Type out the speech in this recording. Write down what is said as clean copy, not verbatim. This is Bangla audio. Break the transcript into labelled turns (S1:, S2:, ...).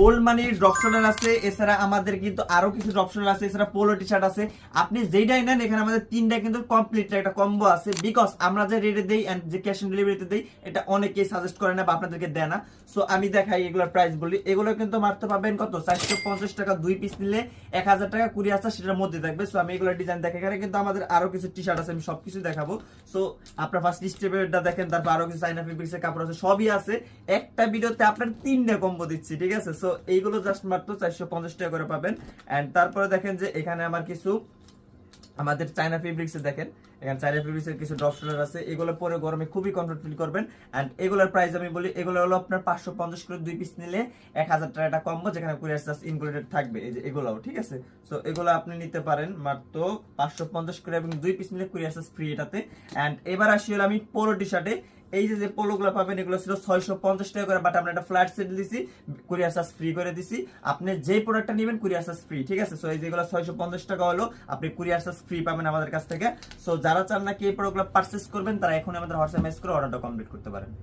S1: ওল্ড মানির ড্রপ শোল্ডার আছে, এছাড়া আমাদের কিন্তু আরো কিছু ড্রপ শোল্ডার আছে, এছাড়া পোলো টি শার্ট আছে। আপনি যেটাই নেন এখানে আমাদের তিনটা কিন্তু কমপ্লিট একটা কম্বো আছে, বিকজ আমরা যে রেটে দেই এন্ড যে ক্যাশ অন ডেলিভারিতে দেই এটা অনেকেই সাজেস্ট করে না বা আপনাদেরকে দেয় না। সো আমি দেখাই এগুলোর প্রাইস বলি। এগুলো কিন্তু মারতে পাবেন কত 450 টাকা, 2 পিস নিলে 1000 টাকা কুরিয়ার আছে সেটার মধ্যে থাকবে। সো আমি এগুলোর ডিজাইন দেখে, এখানে কিন্তু আমাদের আরো কিছু টি শার্ট আছে, আমি সবকিছু দেখাবো। সো আপনার ফার্স্ট স্টেপেরটা দেখেন, তারপর আরো কিছু চাইনা ফেব্রিক্সের কাপড় আছে, সবই আছে। একটা ভিডিওতে আপনার তিনটা কম্বো দিচ্ছি, ঠিক আছে? সো এইগুলো জাস্ট মাত্র 450 টাকা করে পাবেন। এন্ড তারপরে দেখেন যে এখানে আমার কিছু আমাদের চায়না ফেব্রিক্সে দেখেন, এখানে চায়না ফেব্রিক্সের কিছু ড্রপ শোল্ডার আছে, এগুলো পরে গরমে খুবই কমফর্ট ফিল করবেন। এন্ড এগুলোর প্রাইস আমি বলি, এগুলো হলো আপনার 550 করে 2 পিস নিলে 1000 টাকা একটা কম্বো, যেখানে কুরিয়ার চার্জ ইনক্লুডেড থাকবে। এই যে এগুলাও, ঠিক আছে? সো এগুলো আপনি নিতে পারেন মাত্র 550 করে, এবং 2 পিস নিলে কুরিয়ার চার্জ ফ্রি এটাতে। এন্ড এবার আসি হলো আমি পোলো টি শার্টে। এই যে পোলোগুলো পাবেন এগুলো ছিল 650 টাকা করে, বাট আমরা একটা ফ্ল্যাট সেট দিছি, কুরিয়ার চার্জ ফ্রি করে দিছি। আপনি যে প্রোডাক্টটা নেবেন কুরিয়ার চার্জ ফ্রি, ঠিক আছে? সো এই যেগুলো 650 টাকা হলো, আপনি কুরিয়ার চার্জ ফ্রি পাবেন আমাদের কাছ থেকে। সো যারা চান নাকি এই প্রোডাক্টগুলো পারচেজ করবেন তারা এখন আমাদের হোয়াটসঅ্যাপ মেসেজ করে অর্ডারটা কমপ্লিট করতে পারেন।